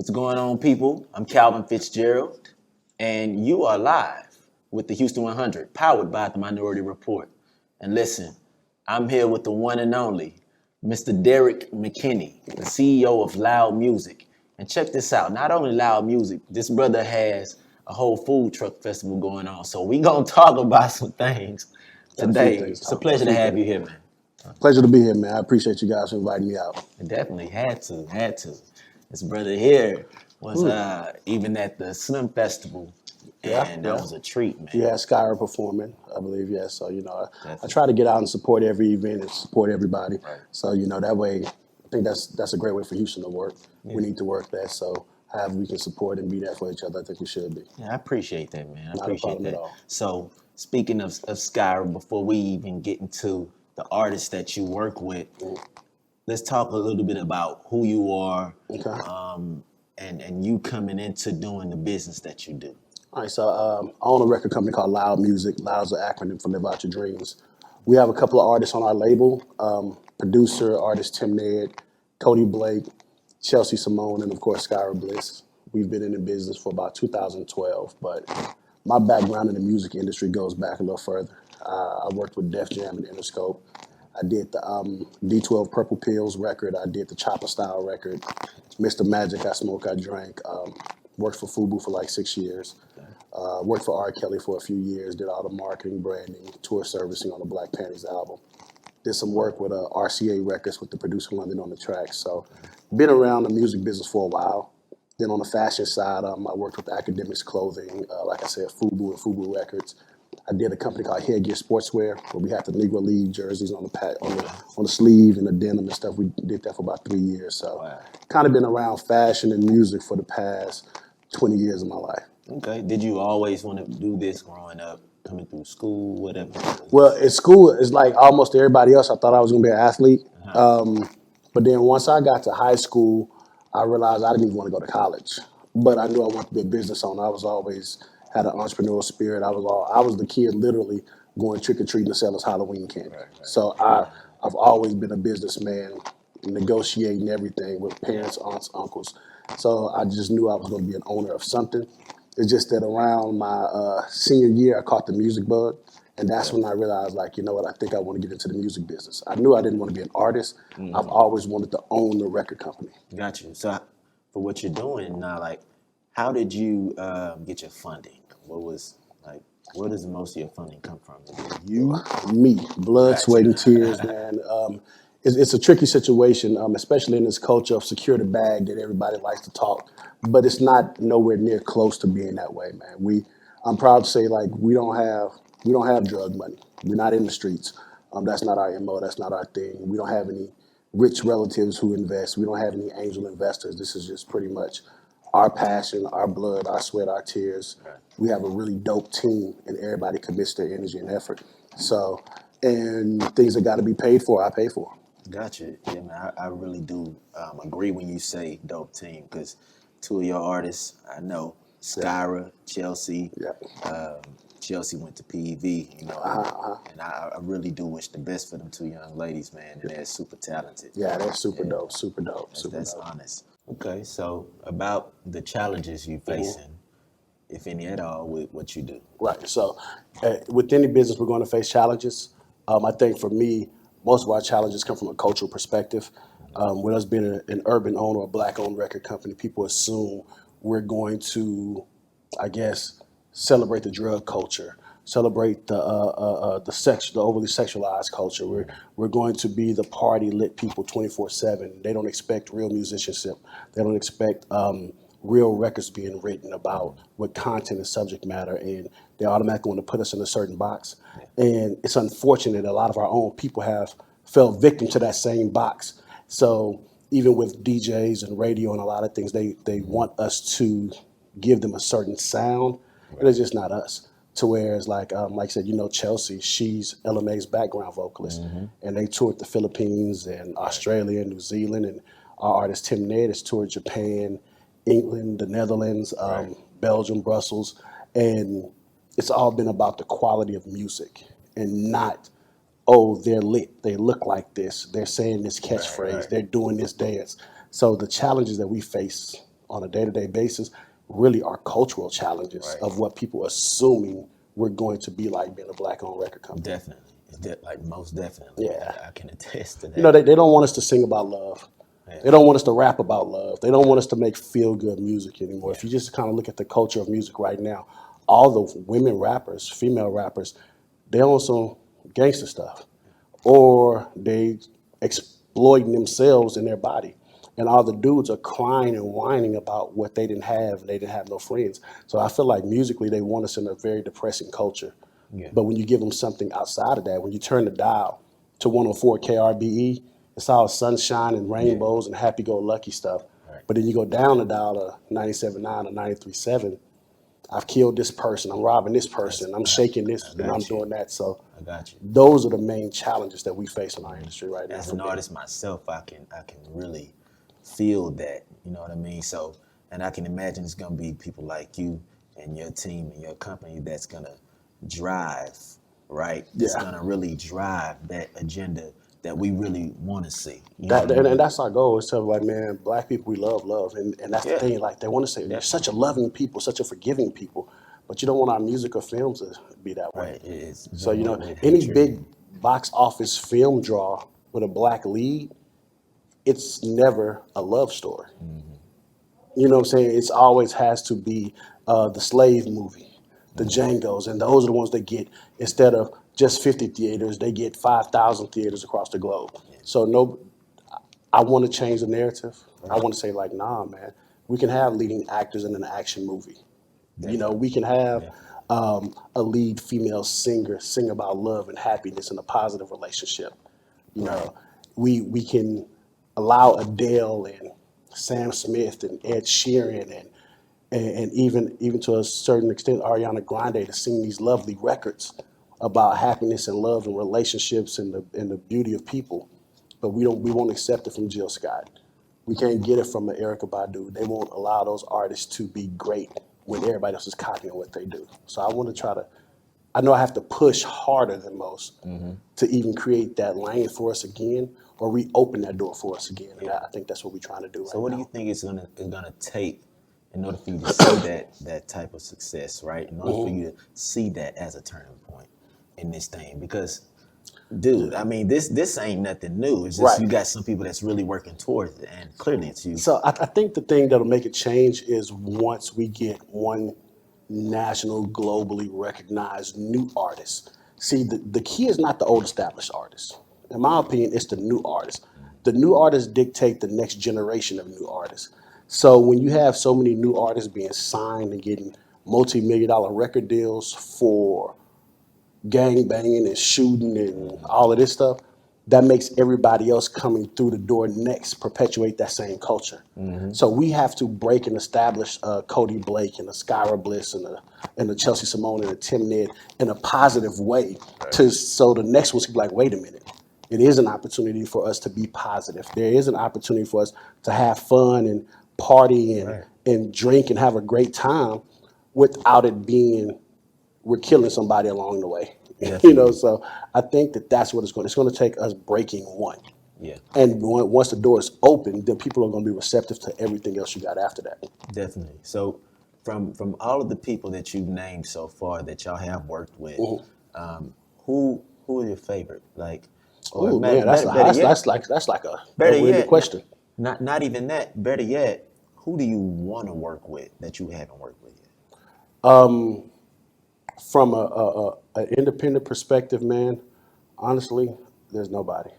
What's going on, people? I'm Calvin Fitzgerald, and you are live with the Houston 100, powered by the Minority Report. And listen, I'm here with the one and only Mr. Derrick McKinney, the CEO of L.O.U.D Muzik. And check this out, not only L.O.U.D Muzik, this brother has a whole food truck festival going on. So we gonna talk about some things today. It's a pleasure to have you here, man. Pleasure to be here, man. I appreciate you guys for inviting me out. I definitely had to. This brother here was even at the Slim Festival, and that was a treat, man. Yeah, Skyrah performing, I believe, yeah. So, I try to get out and support every event and support everybody. Right. So, that way, I think that's a great way for Houston to work. Yeah. We need to work that. So, however we can support and be there for each other, I think we should be. Yeah, I appreciate that, man. Not a problem at all. So, speaking of Skyrah, before we even get into the artists that you work with, let's talk a little bit about who you are, and you coming into doing the business that you do. All right, so I own a record company called L.O.U.D Muzik. L.O.U.D's an acronym for Live Out Your Dreams. We have a couple of artists on our label, producer, artist Cymone, Khody Blake, Chelsea Cymone, and of course Skyrah Bliss. We've been in the business for about 2012, but my background in the music industry goes back a little further. I worked with Def Jam and Interscope. I did the D12 Purple Pills record. I did the Chopper Style record. Mr. Magic, I Smoke, I Drank. Worked for FUBU for like 6 years. Worked for R. Kelly for a few years. Did all the marketing, branding, tour servicing on the Black Panties album. Did some work with RCA Records with the producer London on the track. So been around the music business for a while. Then on the fashion side, I worked with Academics Clothing, like I said, FUBU and FUBU Records. I did a company called Headgear Sportswear, where we had the Negro League jerseys on the sleeve and the denim and stuff. We did that for about 3 years. So kind of been around fashion and music for the past 20 years of my life. Okay. Did you always want to do this growing up, coming through school, whatever? Well, at school, it's like almost everybody else. I thought I was going to be an athlete. But then once I got to high school, I realized I didn't even want to go to college. But I knew I wanted to be a business owner. I was always had an entrepreneurial spirit. I was the kid literally going trick-or-treating to sell us Halloween candy. Right. So I've always been a businessman, negotiating everything with parents, aunts, uncles. So I just knew I was going to be an owner of something. It's just that around my senior year, I caught the music bug. And that's when I realized, like, you know what, I think I want to get into the music business. I knew I didn't want to be an artist. I've always wanted to own the record company. Got you. So for what you're doing now, like, how did you get your funding? Where does most of your funding come from? Me, blood, sweat, and tears, man. It's a tricky situation, especially in this culture of secure the bag that everybody likes to talk, but it's not nowhere near close to being that way, man. I'm proud to say, like, we don't have drug money. We're not in the streets. That's not our MO. That's not our thing. We don't have any rich relatives who invest. We don't have any angel investors. This is just pretty much our passion, our blood, our sweat, our tears. We have a really dope team, and everybody commits their energy and effort. So, and things that got to be paid for, I pay for. Gotcha. Yeah, man, I really do agree when you say dope team, because two of your artists I know, Skyrah, Chelsea. Yeah. Chelsea went to PEV, and I really do wish the best for them two young ladies, man. And they're super talented. Yeah, they're super dope. That's honest. Okay, so about the challenges you're facing, if any at all, with what you do. Right. So with any business, we're going to face challenges. I think for me, most of our challenges come from a cultural perspective. With us being an urban owner or Black-owned record company, people assume we're going to, I guess, celebrate the drug culture, celebrate the overly sexualized culture. We're going to be the party lit people 24/7. They don't expect real musicianship. They don't expect real records being written about what content and subject matter, and they automatically want to put us in a certain box. And it's unfortunate a lot of our own people have fell victim to that same box. So even with DJs and radio and a lot of things, they want us to give them a certain sound, and it's just not us. To where it's like I said, Chelsea, she's LMA's background vocalist, and they toured the Philippines and Australia and New Zealand, and our artist Cymone has toured Japan, England, the Netherlands, Belgium, Brussels, and it's all been about the quality of music and not, oh, they're lit, they look like this, they're saying this catchphrase, they're doing this dance. So the challenges that we face on a day-to-day basis really are cultural challenges Right. of what people assuming we're going to be like being a black-owned record company. Definitely. Like most definitely. Yeah. I can attest to You know, that. they don't want us to sing about love. Yeah. They don't want us to rap about love. They don't want us to make feel-good music anymore. Yeah. If you just kind of look at the culture of music right now, all the women rappers, female rappers, they on some gangster stuff, or they exploiting themselves in their body. And all the dudes are crying and whining about what they didn't have, and they didn't have no friends. So I feel like musically they want us in a very depressing culture. Yeah. But when you give them something outside of that, when you turn the dial to 104 KRBE, it's all sunshine and rainbows and happy-go-lucky stuff. Right. But then you go down the dial to 97.9 or 93.7, I've killed this person, I'm robbing this person, I'm shaking this, I and I'm got you. doing that. So I got you. those are the main challenges that we face in our industry right now. As an artist myself, I can really feel that. You know what I mean? So, and I can imagine it's gonna be people like you and your team and your company that's gonna drive, right? It's Yeah. gonna really drive that agenda that we really want to see. You know what I And mean? that's our goal, is to like, man, black people, we love love. And that's the Yeah. thing, like they want to say, you're such a loving people, such a forgiving people, but you don't want our music or films to be that way. Right. It's So, you know, with any hatred. big box office film draw with a black lead, it's never a love story. You know what I'm saying? It's always has to be the slave movie, the Django's, and those are the ones that get, instead of just 50 theaters, they get 5,000 theaters across the globe. So no, I want to change the narrative. I want to say like, nah, man, we can have leading actors in an action movie. You know, we can have a lead female singer sing about love and happiness in a positive relationship. You know, we can allow Adele and Sam Smith and Ed Sheeran and even to a certain extent Ariana Grande to sing these lovely records about happiness and love and relationships and the beauty of people. But we won't accept it from Jill Scott. We can't get it from an Erykah Badu. They won't allow those artists to be great when everybody else is copying what they do. So I want to try to, I know I have to push harder than most to even create that lane for us again, or reopen that door for us again. And I think that's what we're trying to do right So what now. do you think it's gonna take in order for you to see that type of success, right? In order for you to see that as a turning point in this thing, because, dude, I mean, this ain't nothing new. It's just Right. you got some people that's really working towards it, and clearly it's you. So I think the thing that'll make it change is once we get one national, globally recognized new artist. See, the key is not the old established artists. In my opinion, it's the new artists. The new artists dictate the next generation of new artists. So when you have so many new artists being signed and getting multi-million-dollar record deals for gang banging and shooting and all of this stuff, that makes everybody else coming through the door next perpetuate that same culture. So we have to break and establish Khody Blake and a Skyrah Bliss and a Chelsea Cymone and a Tim Ned in a positive way, so the next one's be like, wait a minute. It is an opportunity for us to be positive. There is an opportunity for us to have fun and party and drink and have a great time without it being we're killing somebody along the way. You know, so I think that's what it's going to take us breaking one. Yeah, And once the door is open, then people are going to be receptive to everything else you got after that. definitely. So from all of the people that you've named so far that y'all have worked with, who are your favorite? Like, or Oh man, better yet, that's like a better really good yet, question. not even that. Better yet, who do you want to work with that you haven't worked with yet? From a independent perspective, man, honestly, there's nobody.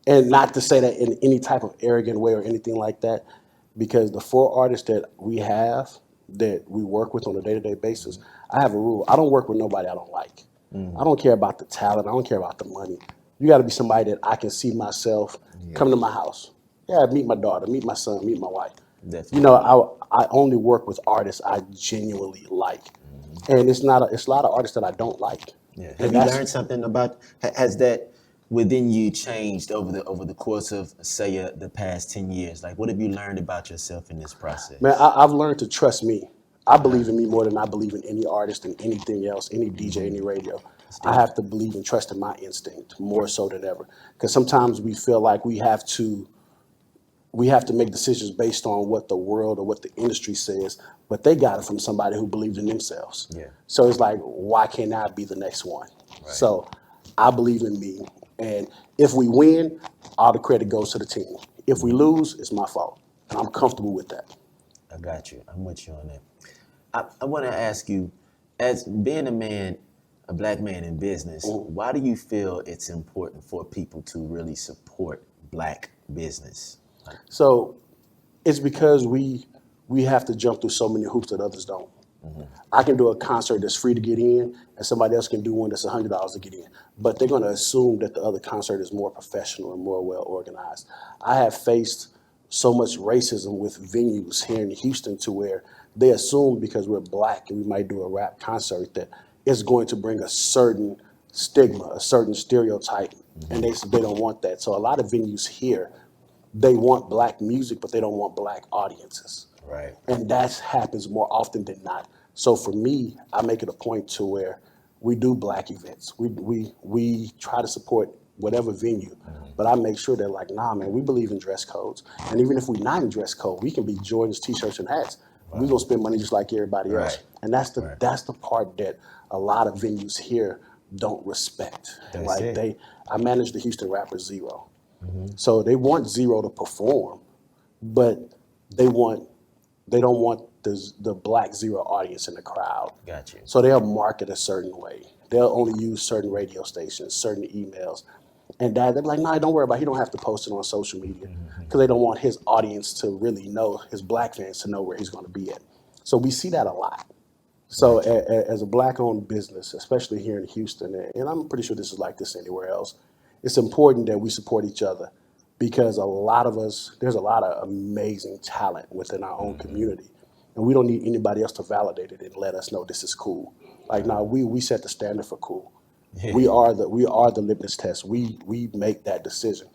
And not to say that in any type of arrogant way or anything like that, because the four artists that we have that we work with on a day-to-day basis, I have a rule. I don't work with nobody I don't like. I don't care about the talent. I don't care about the money. You got to be somebody that I can see myself come to my house. Yeah, meet my daughter, meet my son, meet my wife. Definitely. You know, I only work with artists I genuinely like, and it's a lot of artists that I don't like. Yeah. And Have you that's- learned something about? Has that within you changed over the course of say the past 10 years? Like, what have you learned about yourself in this process? Man, I've learned to trust me. I believe in me more than I believe in any artist and anything else, any DJ, any radio. I have to believe and trust in my instinct more so than ever. Because sometimes we feel like we have to we have to make decisions based on what the world or what the industry says, but they got it from somebody who believes in themselves. Yeah. So it's like, why can't I be the next one? Right. So I believe in me. And if we win, all the credit goes to the team. If we lose, it's my fault. And I'm comfortable with that. I got you. I'm with you on that. I want to ask you, as being a black man in business, why do you feel it's important for people to really support black business? So it's because we have to jump through so many hoops that others don't. I can do a concert that's free to get in, and somebody else can do one that's $100 to get in. But they're going to assume that the other concert is more professional and more well organized. I have faced so much racism with venues here in Houston to where they assume because we're black and we might do a rap concert that it's going to bring a certain stigma, a certain stereotype, and they don't want that. So a lot of venues here, they want black music, but they don't want black audiences. Right. And that happens more often than not. So for me, I make it a point to where we do black events. We try to support whatever venue, but I make sure they're like, nah, man, we believe in dress codes. And even if we're not in dress code, we can be Jordans, t-shirts, and hats. We're gonna spend money just like everybody else. Right. And that's the part that a lot of venues here don't respect. That's Like it. I manage the Houston Rappers Zero. So they want Zero to perform, but they don't want the black Zero audience in the crowd. Got you. So they'll market a certain way. They'll only use certain radio stations, certain emails. And they're like, nah, don't worry about it. He don't have to post it on social media because they don't want his audience to really know, his black fans to know where he's going to be at. So we see that a lot. So as a black-owned business, especially here in Houston, and I'm pretty sure this is like this anywhere else, it's important that we support each other because a lot of us, there's a lot of amazing talent within our own community. And we don't need anybody else to validate it and let us know this is cool. Like, nah, we set the standard for cool. Yeah. We are the litmus test. We make that decision.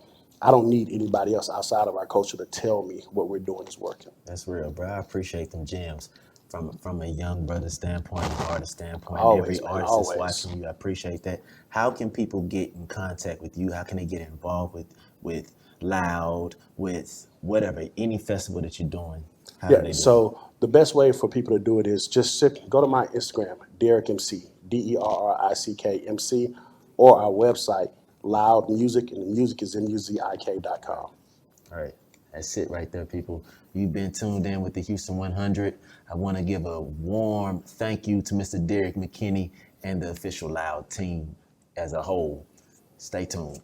I don't need anybody else outside of our culture to tell me what we're doing is working. That's real, bro. I appreciate them gems from a young brother standpoint, an artist standpoint. Always, Every man, artist always. that's watching you, I appreciate that. How can people get in contact with you? How can they get involved with L.O.U.D, with whatever, any festival that you're doing? How do they do So the best way for people to do it is just go to my Instagram, Derrick MC, Derrick MC, or our website, L.O.U.D Muzik, and the music is muzik.com. All right. That's it right there, people. You've been tuned in with the Houston 100. I want to give a warm thank you to Mr. Derrick McKinney and the official L.O.U.D team as a whole. Stay tuned.